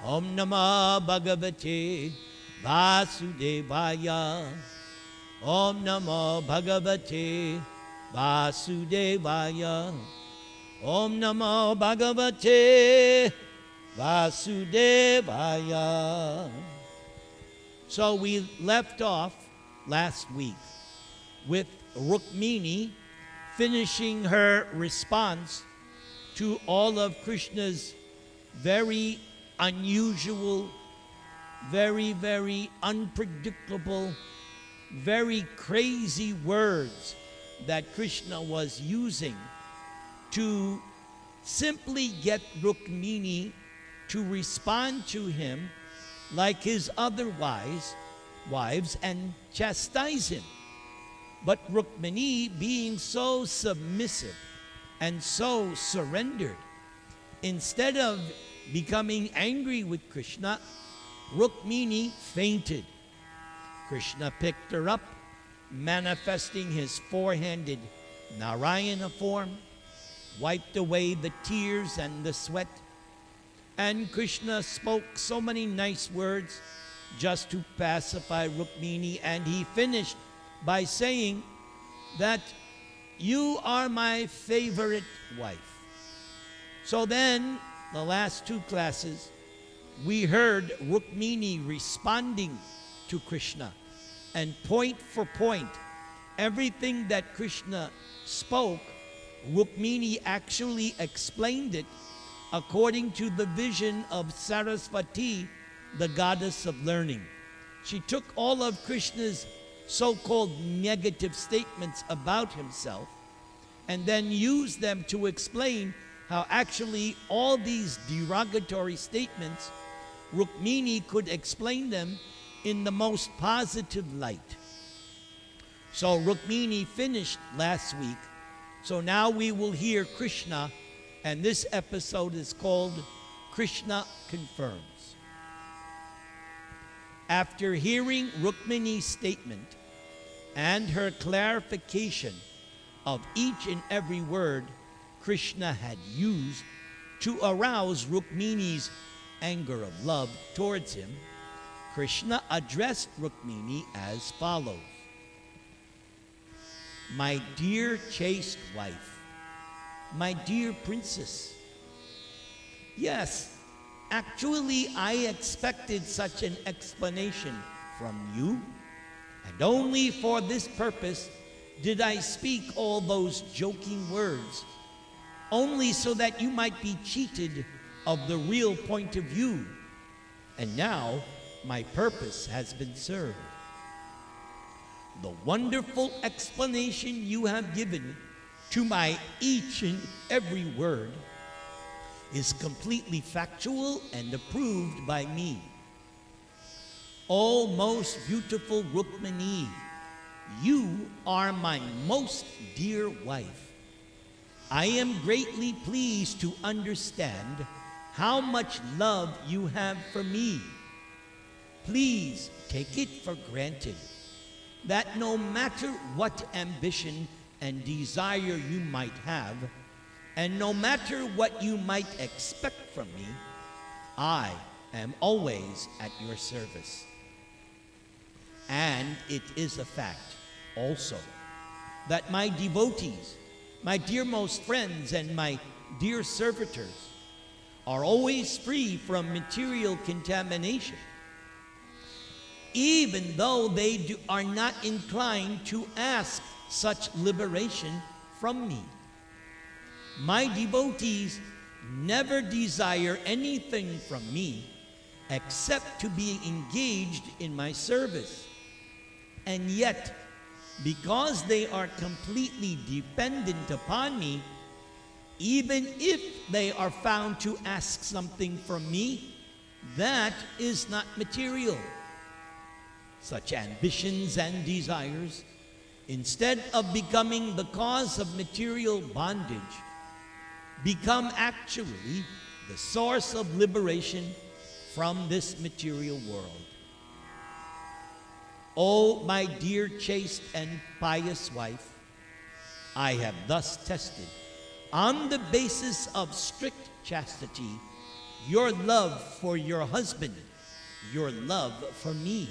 Om Namah Bhagavate Vasudevaya. Om Namo Bhagavate Vasudevaya. Om Namo Bhagavate Vasudevaya. So we left off last week with Rukmini finishing her response to all of Krishna's very unusual, very, very unpredictable, very crazy words that Krishna was using to simply get Rukmini to respond to him like his other wives and chastise him. But Rukmini, being so submissive and so surrendered, instead of becoming angry with Krishna, Rukmini fainted. Krishna picked her up, manifesting his four-handed Narayana form, wiped away the tears and the sweat, and Krishna spoke so many nice words just to pacify Rukmini, and he finished by saying that you are my favorite wife. So then, the last two classes, we heard Rukmini responding to Krishna, and point for point, everything that Krishna spoke, Rukmini actually explained it according to the vision of Saraswati, the goddess of learning. She took all of Krishna's so-called negative statements about himself and then used them to explain how actually all these derogatory statements, Rukmini could explain them in the most positive light. So Rukmini finished last week. So now we will hear Krishna, and this episode is called Krishna Confirms. After hearing Rukmini's statement and her clarification of each and every word Krishna had used to arouse Rukmini's anger of love towards him, Krishna addressed Rukmini as follows. My dear chaste wife, my dear princess. Yes, actually I expected such an explanation from you, and only for this purpose did I speak all those joking words, only so that you might be cheated of the real point of view. And now my purpose has been served. The wonderful explanation you have given to my each and every word is completely factual and approved by me. O most beautiful Rukmini, you are my most dear wife. I am greatly pleased to understand how much love you have for me. Please take it for granted that no matter what ambition and desire you might have, and no matter what you might expect from me, I am always at your service. And it is a fact also that my devotees, my dearmost friends, and my dear servitors are always free from material contamination, even though they are not inclined to ask such liberation from me. My devotees never desire anything from me except to be engaged in my service. And yet, because they are completely dependent upon me, even if they are found to ask something from me, that is not material. Such ambitions and desires, instead of becoming the cause of material bondage, become actually the source of liberation from this material world. O my dear chaste and pious wife, I have thus tested, on the basis of strict chastity, your love for your husband, your love for me,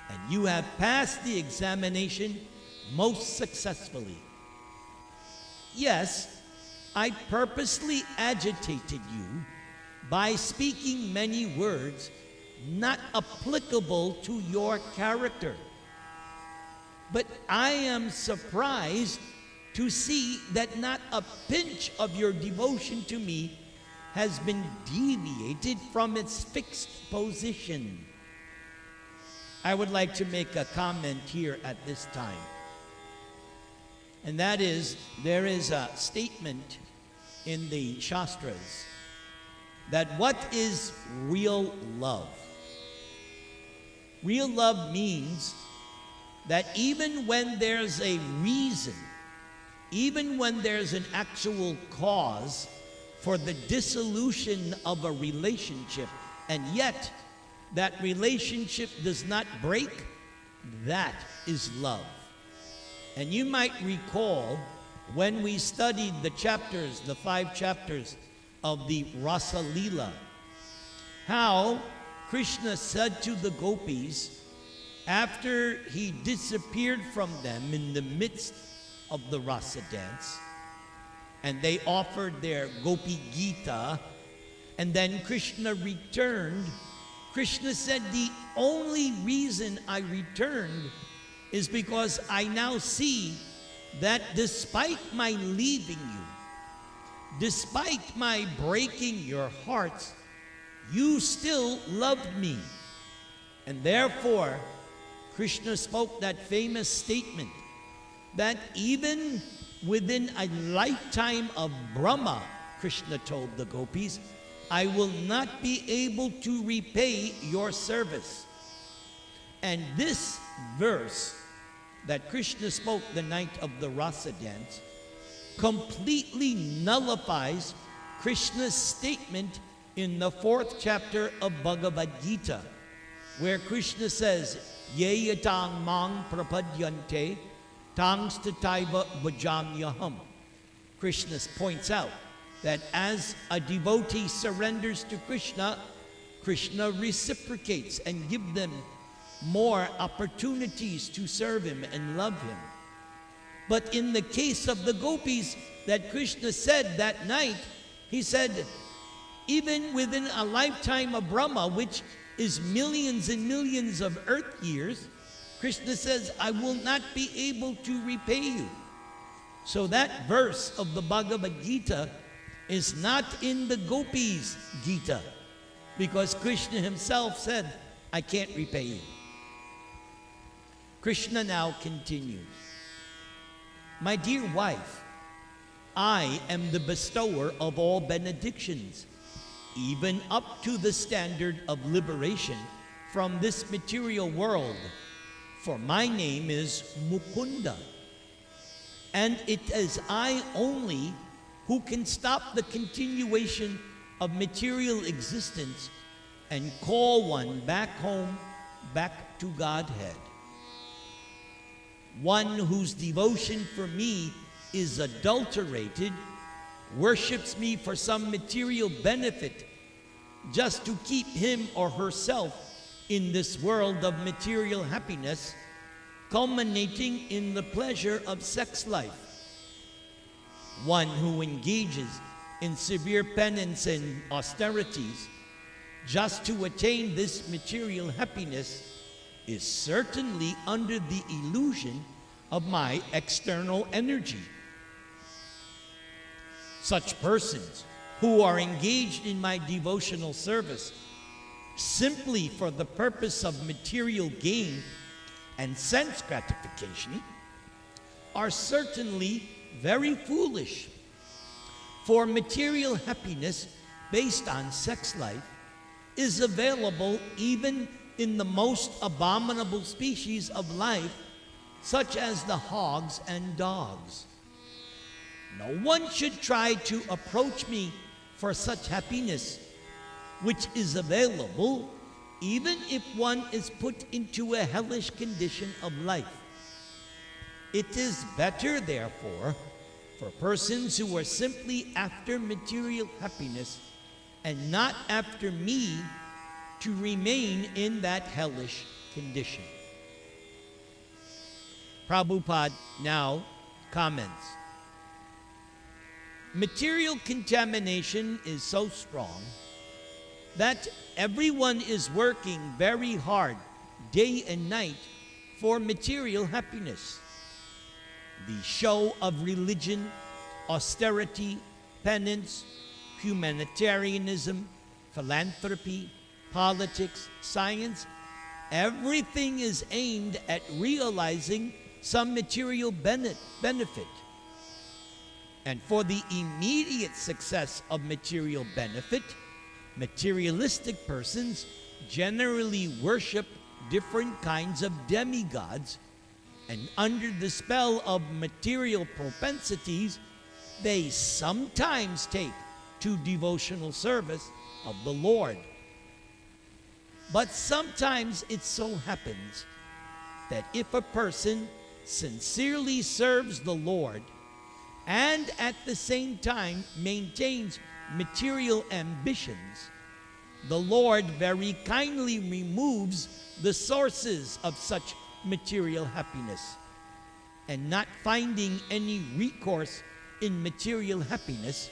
and you have passed the examination most successfully. Yes, I purposely agitated you by speaking many words not applicable to your character. But I am surprised to see that not a pinch of your devotion to me has been deviated from its fixed position. I would like to make a comment here at this time. And that is, there is a statement in the Shastras that what is real love? Real love means that even when there's a reason, even when there's an actual cause for the dissolution of a relationship, and yet that relationship does not break, that is love. And you might recall when we studied the chapters, the 5 chapters of the Rasa-lila, how Krishna said to the gopis, after he disappeared from them in the midst of the rasa dance, and they offered their Gopi Gita, and then Krishna returned, Krishna said, the only reason I returned is because I now see that despite my leaving you, despite my breaking your hearts, you still loved me. And therefore, Krishna spoke that famous statement that even within a lifetime of Brahma, Krishna told the gopis, I will not be able to repay your service. And this verse that Krishna spoke the night of the rasa dance completely nullifies Krishna's statement in the 4th chapter of Bhagavad Gita, where Krishna says, Ye yatang mang prapadyante tangs tataiva bhajamyaham. Krishna points out that as a devotee surrenders to Krishna, Krishna reciprocates and gives them more opportunities to serve him and love him. But in the case of the gopis that Krishna said that night, he said, even within a lifetime of Brahma, which is millions and millions of earth years, Krishna says, I will not be able to repay you. So that verse of the Bhagavad Gita is not in the gopis' Gita, because Krishna himself said, I can't repay you. Krishna now continues, my dear wife, I am the bestower of all benedictions, even up to the standard of liberation from this material world. For my name is Mukunda, and it is I only who can stop the continuation of material existence and call one back home, back to Godhead. One whose devotion for me is adulterated worships me for some material benefit just to keep him or herself in this world of material happiness, culminating in the pleasure of sex life. One who engages in severe penance and austerities just to attain this material happiness is certainly under the illusion of my external energy. Such persons who are engaged in my devotional service simply for the purpose of material gain and sense gratification are certainly very foolish. For material happiness based on sex life is available even in the most abominable species of life, such as the hogs and dogs. No one should try to approach me for such happiness, which is available even if one is put into a hellish condition of life. It is better, therefore, for persons who are simply after material happiness and not after me to remain in that hellish condition. Prabhupada now comments, material contamination is so strong that everyone is working very hard day and night for material happiness. The show of religion, austerity, penance, humanitarianism, philanthropy, politics, science, everything is aimed at realizing some material benefit. And for the immediate success of material benefit, materialistic persons generally worship different kinds of demigods, and under the spell of material propensities, they sometimes take to devotional service of the Lord. But sometimes it so happens that if a person sincerely serves the Lord and at the same time maintains material ambitions, the Lord very kindly removes the sources of such material happiness. And not finding any recourse in material happiness,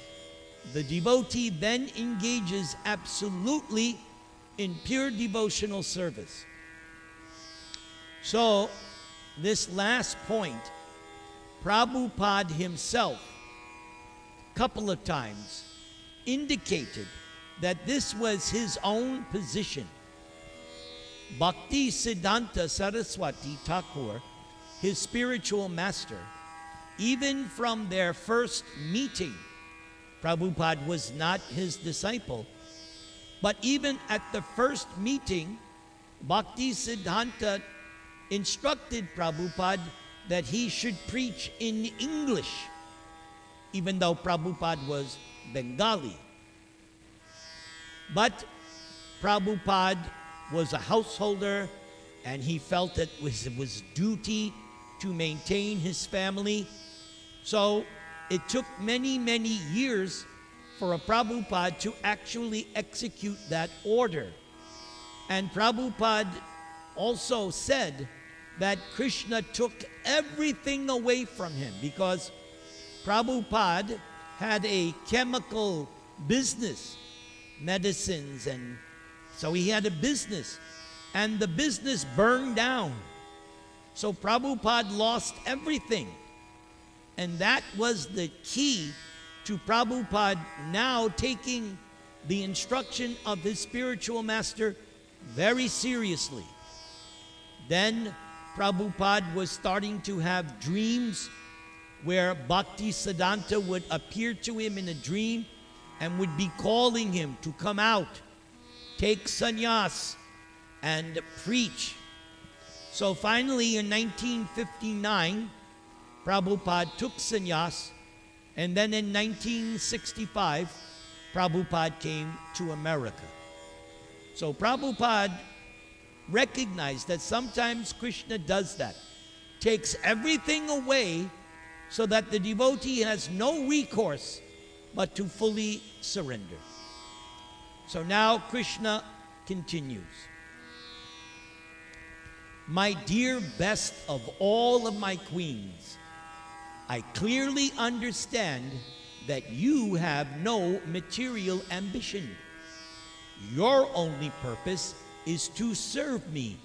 the devotee then engages absolutely in pure devotional service. So, this last point, Prabhupada himself, a couple of times, indicated that this was his own position. Bhakti Siddhanta Saraswati Thakur, his spiritual master, even from their first meeting, Prabhupada was not his disciple, but even at the first meeting, Bhakti Siddhanta instructed Prabhupada that he should preach in English, even though Prabhupada was Bengali. But Prabhupada was a householder, and he felt that it was his duty to maintain his family. So it took many, many years for a Prabhupada to actually execute that order. And Prabhupada also said that Krishna took everything away from him, because Prabhupada had a chemical business, medicines, and so he had a business, and the business burned down. So Prabhupada lost everything. And that was the key to Prabhupada now taking the instruction of his spiritual master very seriously. Then Prabhupada was starting to have dreams where Bhakti Siddhanta would appear to him in a dream and would be calling him to come out, take sannyas, and preach. So finally in 1959, Prabhupada took sannyas, and then in 1965, Prabhupada came to America. So Prabhupada recognized that sometimes Krishna does that, takes everything away so that the devotee has no recourse but to fully surrender. So now Krishna continues. My dear best of all of my queens, I clearly understand that you have no material ambition. Your only purpose is to serve me,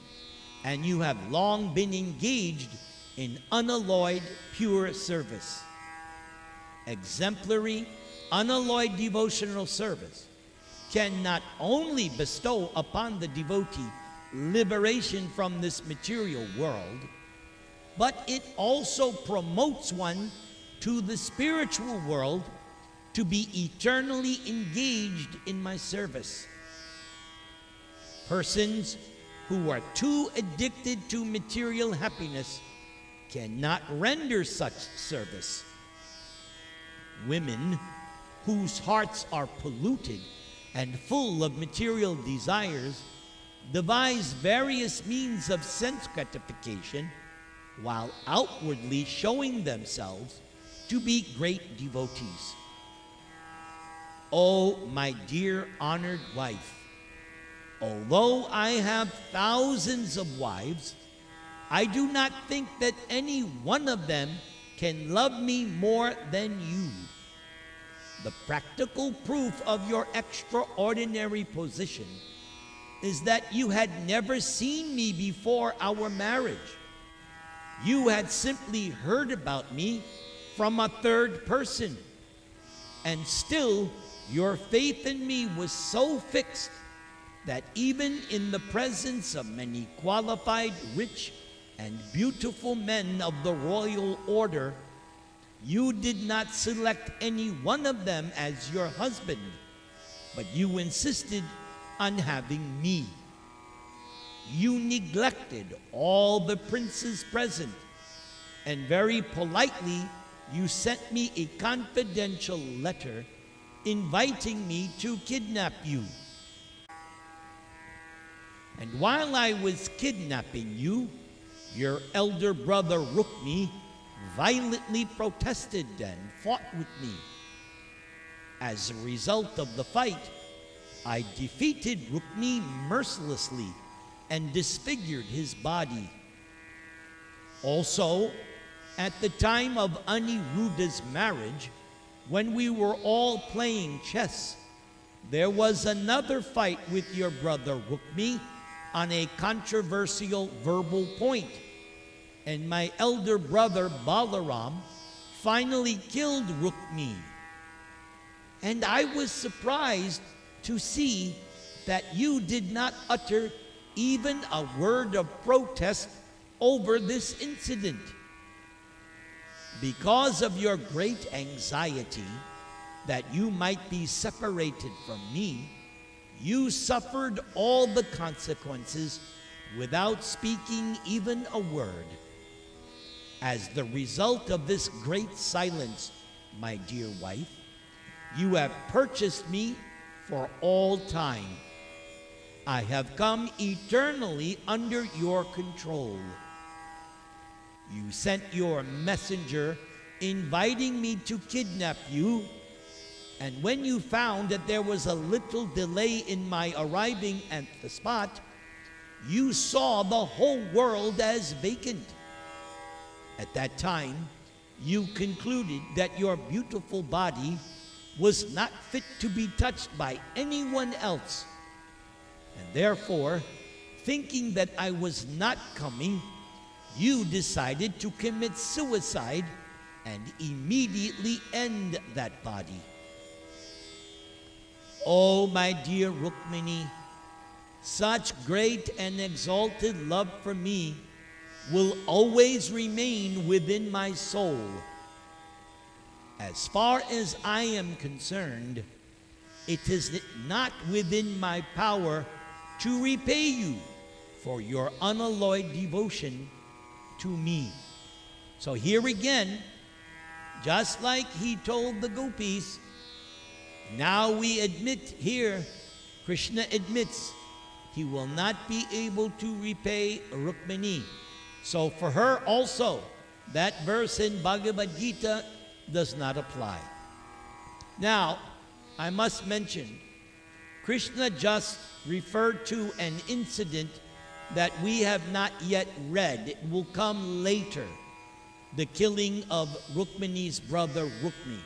and you have long been engaged in unalloyed, pure service. Exemplary, unalloyed devotional service can not only bestow upon the devotee liberation from this material world, but it also promotes one to the spiritual world to be eternally engaged in my service. Persons who are too addicted to material happiness cannot render such service. Women whose hearts are polluted and full of material desires devise various means of sense gratification while outwardly showing themselves to be great devotees. O my dear honored wife, although I have thousands of wives, I do not think that any one of them can love me more than you. The practical proof of your extraordinary position is that you had never seen me before our marriage. You had simply heard about me from a third person, and still your faith in me was so fixed that even in the presence of many qualified, rich, and beautiful men of the royal order, you did not select any one of them as your husband, but you insisted on having me. You neglected all the princes present, and very politely you sent me a confidential letter inviting me to kidnap you. And while I was kidnapping you, your elder brother Rukmi violently protested and fought with me. As a result of the fight, I defeated Rukmi mercilessly and disfigured his body. Also, at the time of Aniruddha's marriage, when we were all playing chess, there was another fight with your brother Rukmi on a controversial verbal point, and my elder brother Balaram finally killed Rukmi. And I was surprised to see that you did not utter even a word of protest over this incident. Because of your great anxiety that you might be separated from me, you suffered all the consequences without speaking even a word. As the result of this great silence, my dear wife, you have purchased me for all time. I have come eternally under your control. You sent your messenger inviting me to kidnap you, and when you found that there was a little delay in my arriving at the spot, you saw the whole world as vacant. At that time, you concluded that your beautiful body was not fit to be touched by anyone else. And therefore, thinking that I was not coming, you decided to commit suicide and immediately end that body. Oh, my dear Rukmini, such great and exalted love for me will always remain within my soul. As far as I am concerned, it is not within my power to repay you for your unalloyed devotion to me. So here again, just like he told the gopis, now we admit here, Krishna admits he will not be able to repay Rukmini. So for her also, that verse in Bhagavad Gita does not apply. Now, I must mention, Krishna just referred to an incident that we have not yet read. It will come later, the killing of Rukmini's brother Rukmi.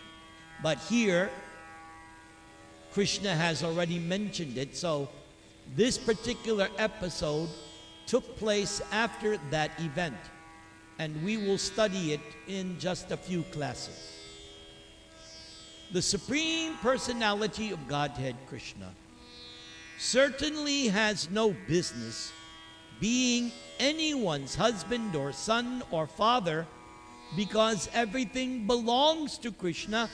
But here, Krishna has already mentioned it, so this particular episode took place after that event, and we will study it in just a few classes. The Supreme Personality of Godhead, Krishna, certainly has no business being anyone's husband or son or father, because everything belongs to Krishna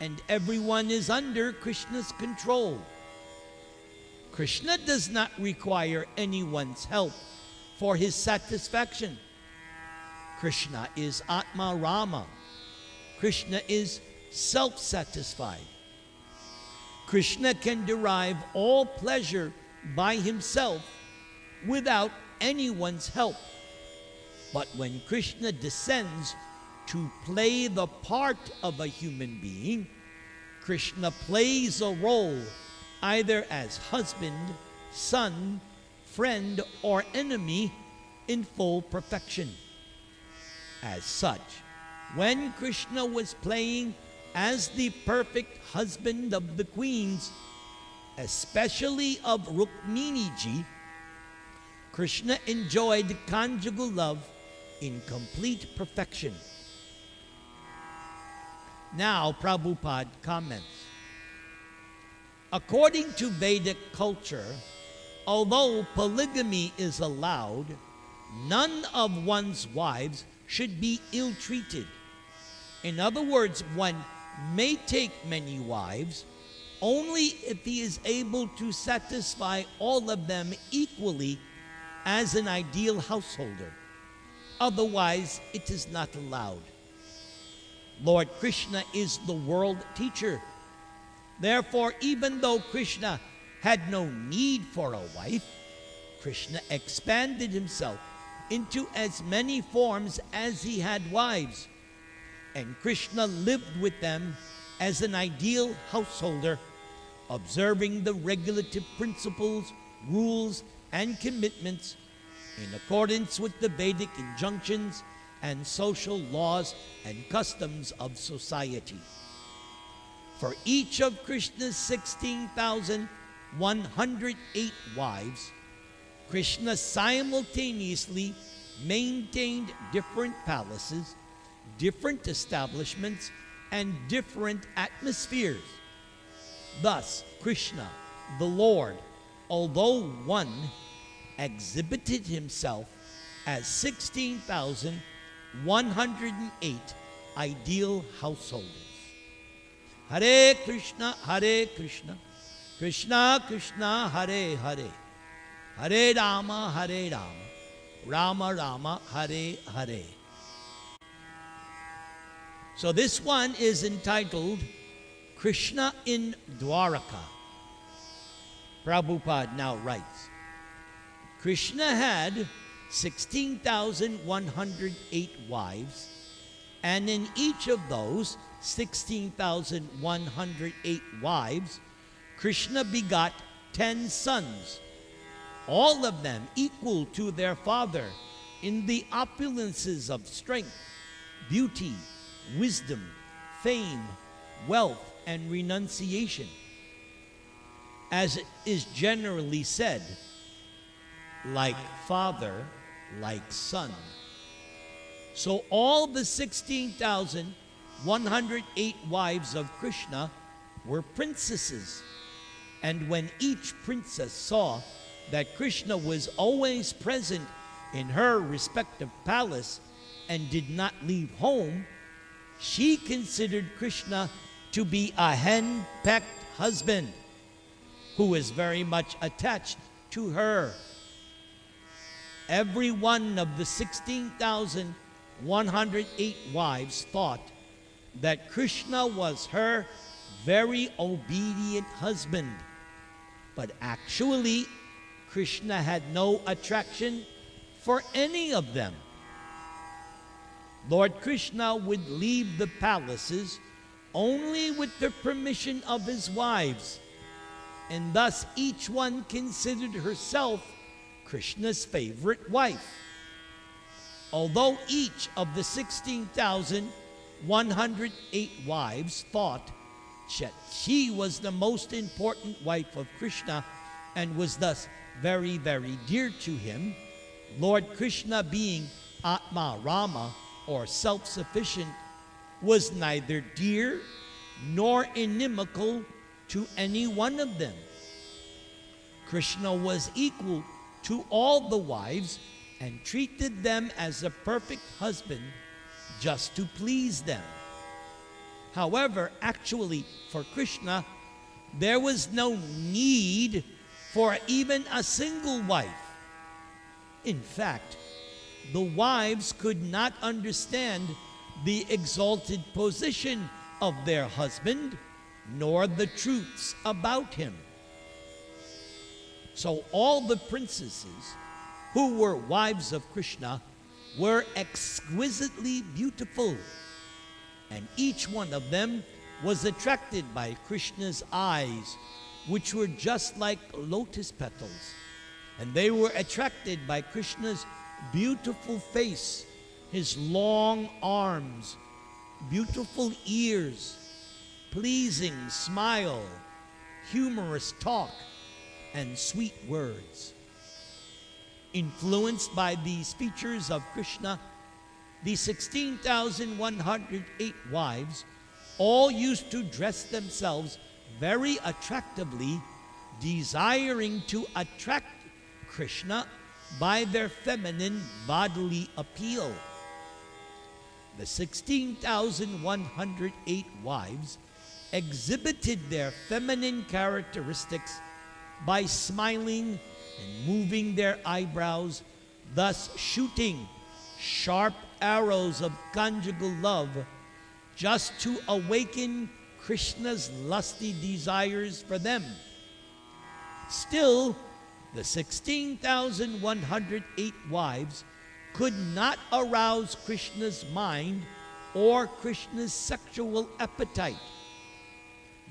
and everyone is under Krishna's control. Krishna does not require anyone's help for his satisfaction. Krishna is Atma Rama. Krishna is self-satisfied. Krishna can derive all pleasure by himself without anyone's help. But when Krishna descends to play the part of a human being, Krishna plays a role either as husband, son, friend, or enemy in full perfection. As such, when Krishna was playing as the perfect husband of the queens, especially of Rukmini-ji, Krishna enjoyed conjugal love in complete perfection. Now Prabhupada comments. According to Vedic culture, although polygamy is allowed, none of one's wives should be ill-treated. In other words, one may take many wives only if he is able to satisfy all of them equally as an ideal householder. Otherwise, it is not allowed. Lord Krishna is the world teacher. Therefore, even though Krishna had no need for a wife, Krishna expanded himself into as many forms as he had wives. And Krishna lived with them as an ideal householder, observing the regulative principles, rules, and commitments in accordance with the Vedic injunctions and social laws and customs of society. For each of Krishna's 16,108 wives, Krishna simultaneously maintained different palaces, different establishments, and different atmospheres. Thus, Krishna, the Lord, although one, exhibited himself as 16,108 ideal householders. Hare Krishna, Krishna Krishna, Hare Hare, Hare Rama, Rama Rama, Hare Hare. So this one is entitled Krishna in Dwaraka. Prabhupada now writes, Krishna had 16,108 wives, and in each of those 16,108 wives, Krishna begot 10 sons, all of them equal to their father in the opulences of strength, beauty, wisdom, fame, wealth, and renunciation. As it is generally said, like father, like son. So all the 16,108 wives of Krishna were princesses. And when each princess saw that Krishna was always present in her respective palace and did not leave home, she considered Krishna to be a hen-pecked husband who was very much attached to her. Every one of the 16,108 wives thought that Krishna was her very obedient husband. But actually, Krishna had no attraction for any of them. Lord Krishna would leave the palaces only with the permission of his wives, and thus each one considered herself Krishna's favorite wife. Although each of the 16,108 wives thought that she was the most important wife of Krishna and was thus very, very dear to him, Lord Krishna, being Atma Rama, or self-sufficient, was neither dear nor inimical to any one of them. Krishna was equal to all the wives and treated them as a perfect husband just to please them. However, actually, for Krishna, there was no need for even a single wife. In fact, the wives could not understand the exalted position of their husband, nor the truths about him. So all the princesses who were wives of Krishna were exquisitely beautiful, and each one of them was attracted by Krishna's eyes, which were just like lotus petals. And they were attracted by Krishna's beautiful face, his long arms, beautiful ears, pleasing smile, humorous talk, and sweet words. Influenced by these features of Krishna, the 16,108 wives all used to dress themselves very attractively, desiring to attract Krishna by their feminine bodily appeal. The 16,108 wives exhibited their feminine characteristics by smiling and moving their eyebrows, thus shooting sharp arrows of conjugal love just to awaken Krishna's lusty desires for them. Still, the 16,108 wives could not arouse Krishna's mind or Krishna's sexual appetite.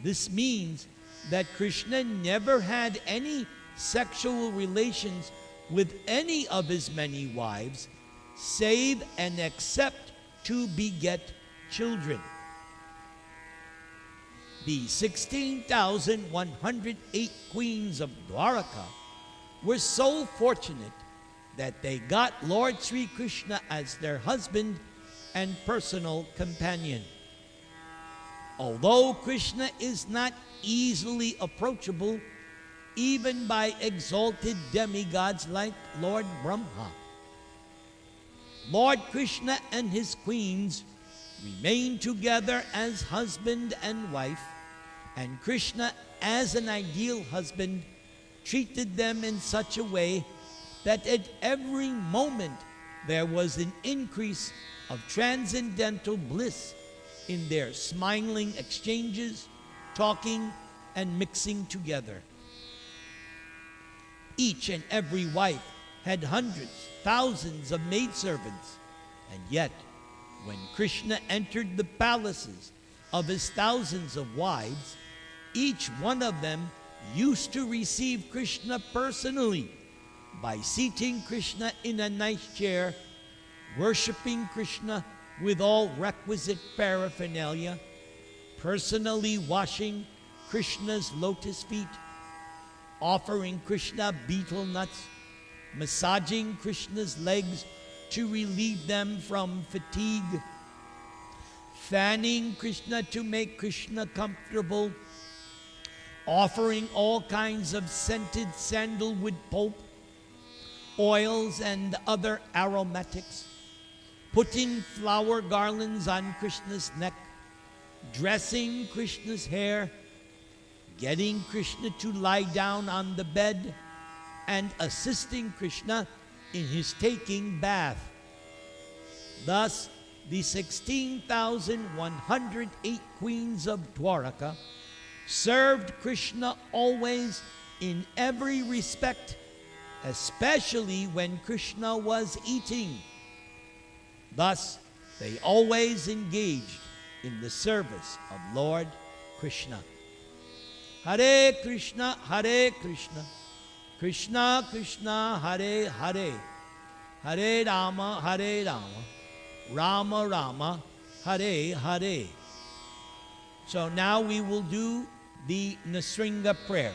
This means that Krishna never had any sexual relations with any of his many wives, save and except to beget children. The 16,108 queens of Dwaraka were so fortunate that they got Lord Sri Krishna as their husband and personal companion. Although Krishna is not easily approachable, even by exalted demigods like Lord Brahma, Lord Krishna and his queens remain together as husband and wife, and Krishna, as an ideal husband, treated them in such a way that at every moment there was an increase of transcendental bliss in their smiling exchanges, talking, and mixing together. Each and every wife had hundreds, thousands of maidservants, and yet, when Krishna entered the palaces of his thousands of wives, each one of them used to receive Krishna personally by seating Krishna in a nice chair, worshiping Krishna with all requisite paraphernalia, personally washing Krishna's lotus feet, offering Krishna betel nuts, massaging Krishna's legs to relieve them from fatigue, fanning Krishna to make Krishna comfortable, offering all kinds of scented sandalwood pulp, oils, and other aromatics, putting flower garlands on Krishna's neck, dressing Krishna's hair, getting Krishna to lie down on the bed, and assisting Krishna in his taking bath. Thus, the 16,108 queens of Dwaraka served Krishna always in every respect, especially when Krishna was eating. Thus, they always engaged in the service of Lord Krishna. Hare Krishna, Krishna Krishna, Hare Hare, Hare Rama, Rama Rama, Hare Hare. So now we will do the Nasringa prayers.